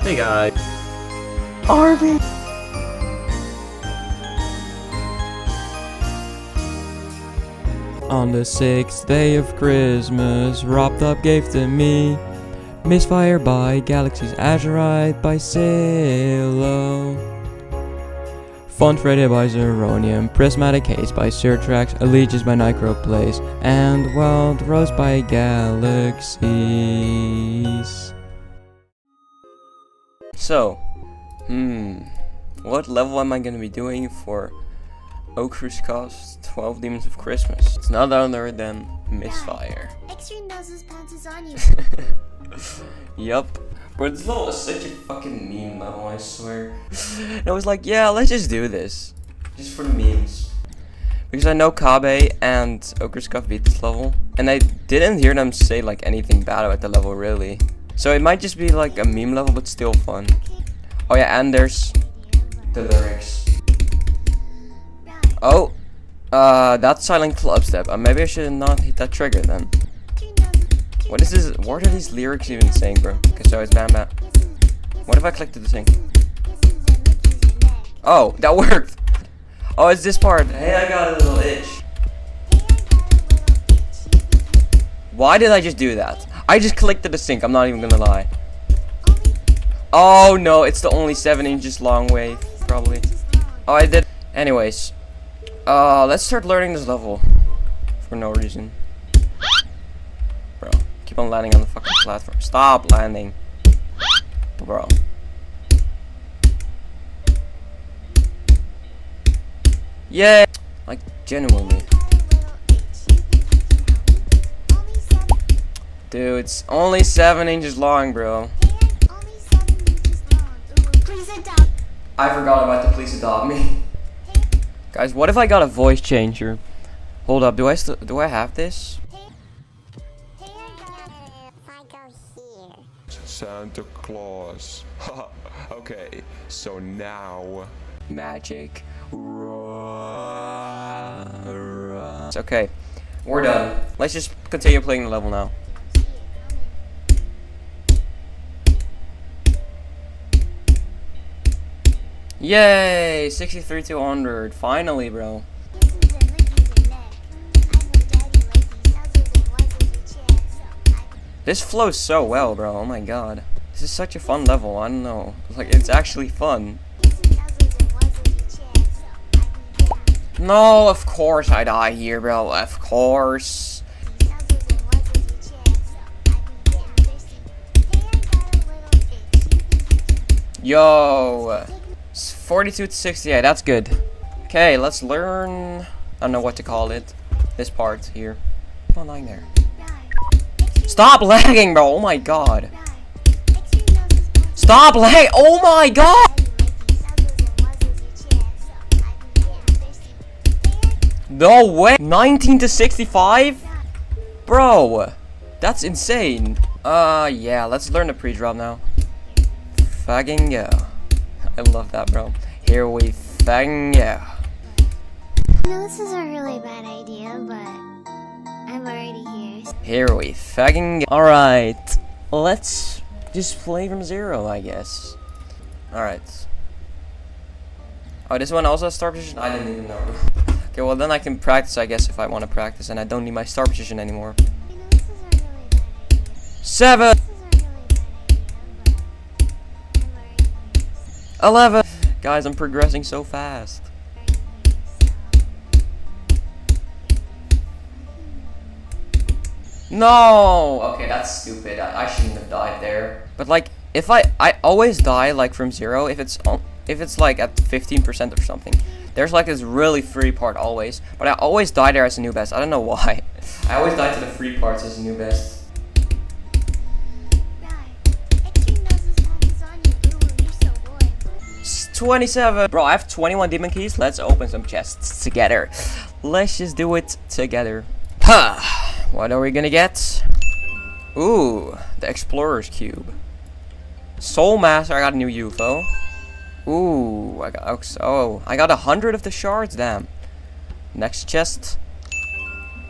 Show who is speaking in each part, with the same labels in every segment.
Speaker 1: Hey guys.
Speaker 2: Arby. On the 6th day of Christmas, wrapped up gave to me Misfire by Galaxy's Azurite by Silo, Font Rated by Zeronium, Prismatic Haze by Surtrax, Allegiance by Necroplace, and Wild Rose by Galaxies. So, what level am I gonna be doing for Okra's Cost 12 Demons of Christmas? It's none other than Misfire.
Speaker 3: Extra noses pounces on you.
Speaker 2: Yup. But this level is such a fucking meme level, I swear. And I was like, yeah, let's just do this. Just for the memes. Because I know Kabe and Okra's Cost beat this level. And I didn't hear them say like anything bad about the level really. So it might just be like a meme level, but still fun. Oh yeah, and there's the lyrics. Oh, that's Silent Clubstep. Maybe I should not hit that trigger then. What is this? What are these lyrics even saying, bro? Okay, so it's Bam Bam. What if I clicked the thing? Oh, that worked. Oh, it's this part. Hey, I got a little itch. Why did I just do that? I just clicked to the sync. I'm not even gonna lie. Oh no, it's the only 7 inches long wave, probably. Oh, I did. Anyways. Let's start learning this level. For no reason. Bro, keep on landing on the fucking platform. Stop landing. Bro. Yeah. Like, genuinely. Dude, it's only 7 inches long, bro. I forgot about the please adopt me. Guys, what if I got a voice changer? Hold up, do I have this?
Speaker 4: Santa Claus. Okay, so now
Speaker 2: Magic. Okay, we're done. Let's just continue playing the level now. Yay! 63,200. Finally, bro. This flows so well, bro. Oh my god. This is such a fun level. I don't know. Like, it's actually fun. No, of course I die here, bro. Of course. Yo. 42 to 68. That's good. Okay, let's learn. I don't know what to call it. This part here. Keep on lying there. Stop lagging, bro. Oh my god. Stop lagging. Oh my god. No way. 19 to 65? Bro. That's insane. Yeah. Let's learn the pre-drop now. Fucking yeah. I love that, bro. Here we fucking yeah.
Speaker 3: I know this is a really bad idea, but I'm already here.
Speaker 2: Here we fucking go. Alright. Let's just play from 0, I guess. Alright. Oh, this one also has star position? I didn't even know. Okay, well then I can practice, I guess, if I want to practice, and I don't need my star position anymore.
Speaker 3: I know this is a really bad idea.
Speaker 2: 7! 11! Guys, I'm progressing so fast. No! Okay, that's stupid. I shouldn't have died there. But like, if I always die like from 0 if it's like at 15% or something. There's like this really free part always, but I always die there as a new best. I don't know why. I always die to the free parts as a new best. 27. Bro, I have 21 demon keys. Let's open some chests together. Let's just do it together. Huh. What are we gonna get? Ooh, the Explorer's Cube. Soul Master, I got a new UFO. Ooh, I got 100 of the shards, damn. Next chest.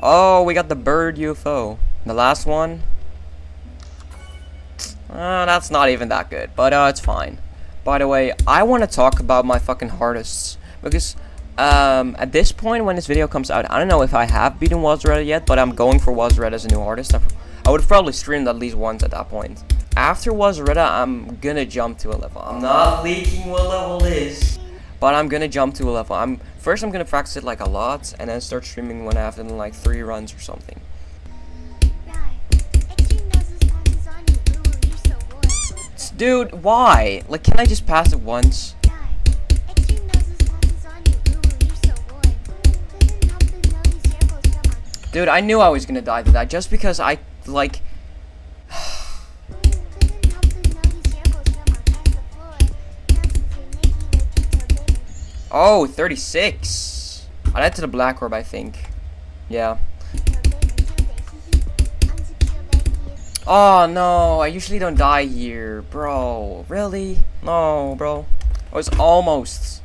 Speaker 2: Oh, we got the bird UFO. The last one. That's not even that good, but it's fine. By the way, I want to talk about my fucking hardest, because at this point when this video comes out, I don't know if I have beaten Wazreda yet, but I'm going for Wazreda as a new artist. I would have probably streamed at least once at that point. After Wazreda, I'm gonna jump to a level. I'm not leaking what level it is, but I'm gonna jump to a level. First I'm gonna practice it like a lot, and then start streaming when I have done like 3 runs or something. Dude, why? Like, can I just pass it once? Dude, I knew I was gonna die to that just because I, like... Oh, 36. I died to the black orb, I think. Yeah. Oh no, I usually don't die here, bro. Really? No, bro. I was almost.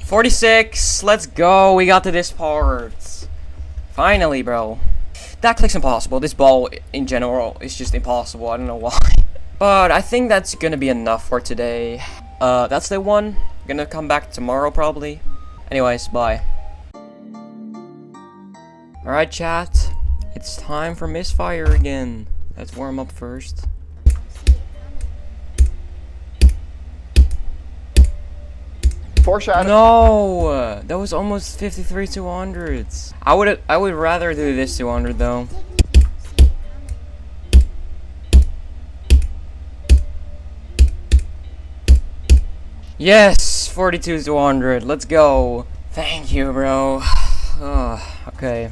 Speaker 2: 46. Let's go. We got to this part. Finally, bro. That click's impossible. This ball in general is just impossible. I don't know why. But I think that's gonna be enough for today. That's the one. Gonna come back tomorrow probably. Anyways, bye. Alright, chat. It's time for Misfire again. Let's warm up first.
Speaker 1: Foreshadow.
Speaker 2: No, that was almost 53 200s. I would rather do this 200 though. Yes, 42 200. Let's go. Thank you, bro. Oh, okay.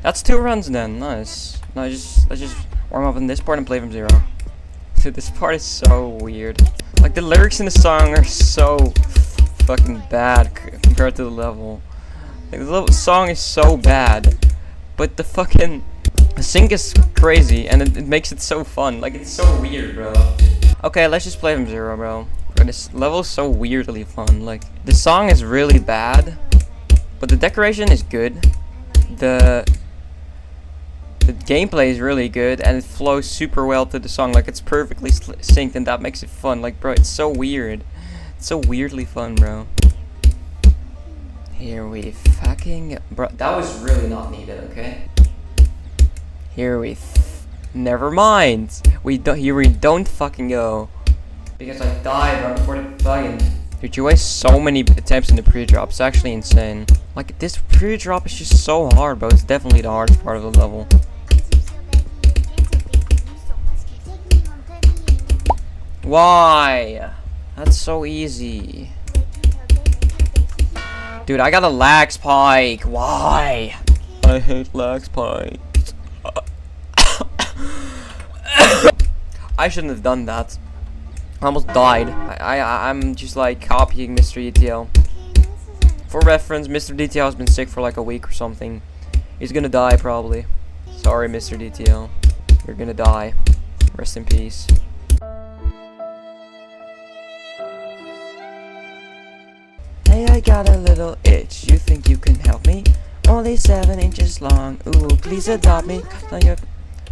Speaker 2: That's 2 runs then. Nice. No, let's just warm up in this part and play from 0. Dude, this part is so weird. Like, the lyrics in the song are so fucking bad compared to the level. Like, the song is so bad, but the fucking sync is crazy, and it makes it so fun. Like, it's so weird, bro. Okay, let's just play from 0, bro. This level is so weirdly fun. Like, the song is really bad, but the decoration is good. The gameplay is really good, and it flows super well to the song. Like, it's perfectly synced, and that makes it fun. Like, bro, it's so weird. It's so weirdly fun, bro. Here we fucking... Bro, that was really not needed, okay? Here we... Never mind. Here we don't fucking go. Because I died right before the fucking... Dude, you waste so many attempts in the pre-drop. It's actually insane. Like, this pre-drop is just so hard, bro. It's definitely the hardest part of the level. Why? That's so easy. Dude, I got a lag spike. Why? I hate lag spikes. I shouldn't have done that. I almost died. I'm just like copying Mr. ETL. For reference, Mr. DTL has been sick for like a week or something. He's gonna die probably. Sorry, Mr. DTL. You're gonna die. Rest in peace. Hey, I got a little itch. You think you can help me? Only 7 inches long. Ooh, please adopt me.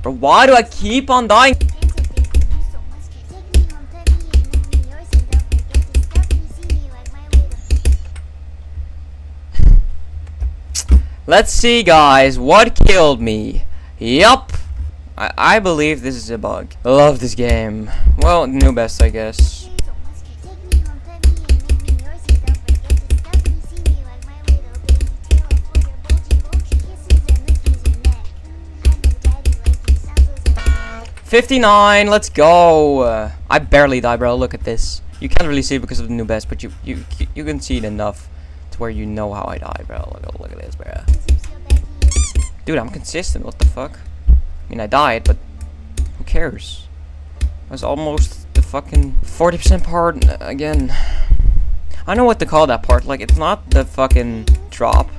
Speaker 2: Bro, why do I keep on dying? Let's see, guys, what killed me? Yup, I believe this is a bug. I love this game. Well, new best, I guess. $59, let's go. I barely died, bro. Look at this. You can't really see it because of the new best, but you can see it enough where you know how I die, bro. Look at this, bro. Dude, I'm consistent. What the fuck? I mean, I died, but who cares? I was almost the fucking 40% part again. I know what to call that part. Like, it's not the fucking drop.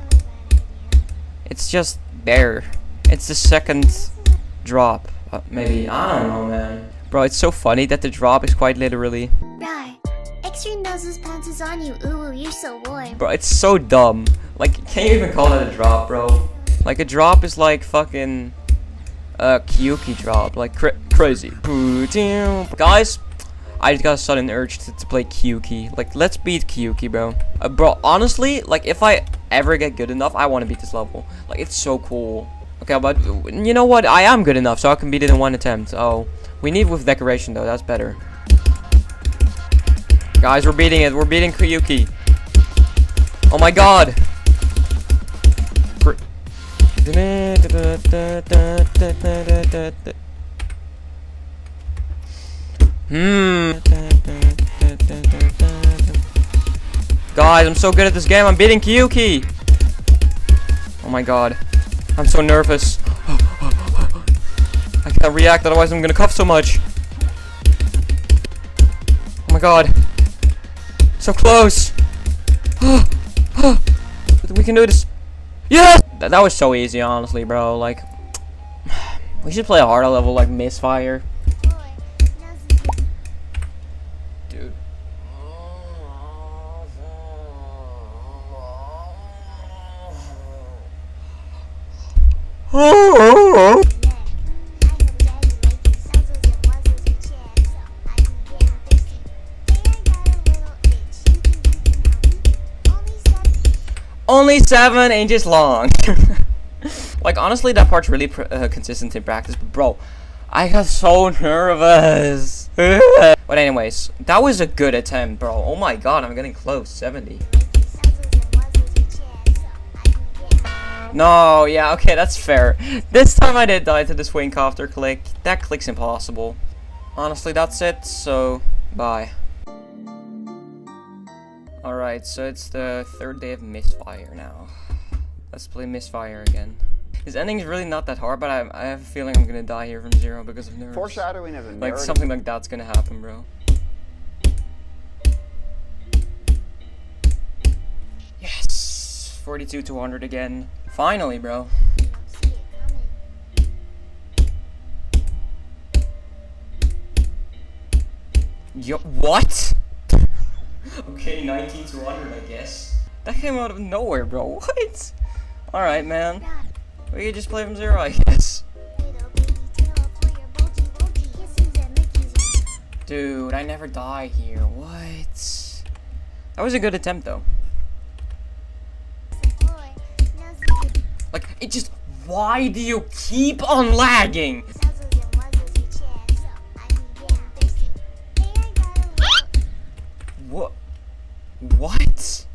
Speaker 2: It's just there. It's the second drop. Maybe. I don't know, man. Bro, it's so funny that the drop is quite literally...
Speaker 3: Right. Extreme noses pounces on you. Ooh, you're so warm.
Speaker 2: Bro, it's so dumb. Like, can you even call that a drop, bro? Like a drop is like fucking Kyuki drop, like crazy. Guys, I just got a sudden urge to play Kyuki. Like, let's beat Kyuki, bro. Bro, honestly, like, if I ever get good enough, I want to beat this level. Like, it's so cool. Okay, but you know what? I am good enough, so I can beat it in one attempt. Oh, we need with decoration, though. That's better. Guys, we're beating it. We're beating Kyuki. Oh my god. Guys, I'm so good at this game. I'm beating Kyuki. Oh my god. I'm so nervous. I can't react, otherwise I'm gonna cough so much. Oh my god. So close. We can do this. Yes! That was so easy, honestly, bro. Like, we should play a harder level like Misfire. Dude. Only 7 inches long. Like, honestly, that part's really consistent in practice. But bro, I got so nervous. But anyways, that was a good attempt, bro. Oh my god, I'm getting close. 70. No, yeah, okay, that's fair. This time I did die to the swing copter click. That click's impossible. Honestly, that's it. So, bye. Alright, so it's the 3rd day of Misfire now. Let's play Misfire again. This ending's really not that hard, but I have a feeling I'm gonna die here from 0 because of nerves.
Speaker 1: Foreshadowing of the
Speaker 2: Like,
Speaker 1: narrative.
Speaker 2: something like that's gonna happen, bro. Yes! 42 to 100 again. Finally, bro. Yo, what? Okay, 19 to 100, I guess. That came out of nowhere, bro. What? Alright, man. We could just play from 0, I guess. Dude, I never die here. What? That was a good attempt, though. Like, it just... Why do you keep on lagging? What? What?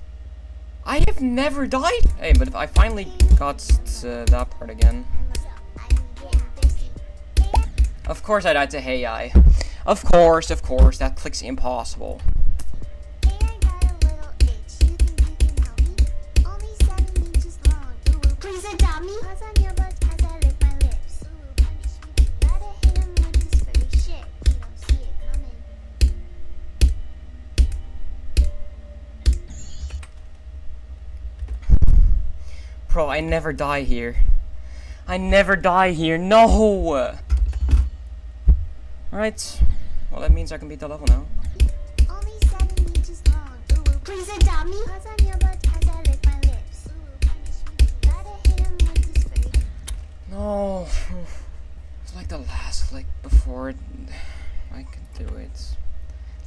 Speaker 2: I have never died. Hey, but if I finally got to that part again. Of course I died to Hey I. Of course, that click's impossible. Bro, I never die here. I never die here. No! Alright. Well, that means I can beat the level now. No. It's like the last click before I could do it. It's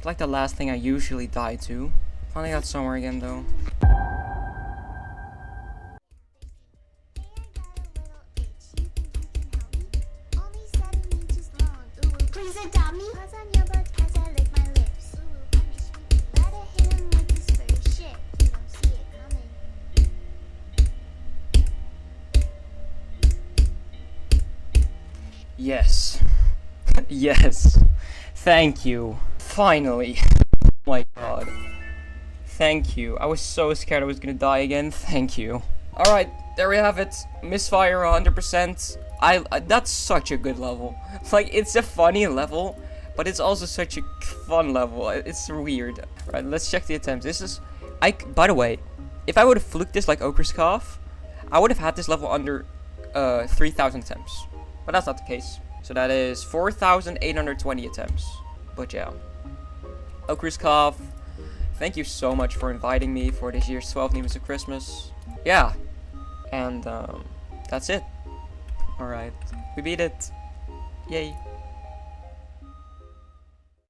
Speaker 2: like the last thing I usually die to. Finally got somewhere again, though. Yes. Yes. Thank you. Finally. Oh my god. Thank you. I was so scared I was gonna die again. Thank you. Alright, there we have it. Misfire 100%. That's such a good level. Like, it's a funny level, but it's also such a fun level. It's weird. Right, let's check the attempts. This is... by the way, if I would have fluked this like Okrskov, I would have had this level under 3,000 attempts. But that's not the case. So that is 4,820 attempts. But yeah. Okrskov, thank you so much for inviting me for this year's 12 Nemes of Christmas. Yeah. And that's it. Alright, we beat it. Yay.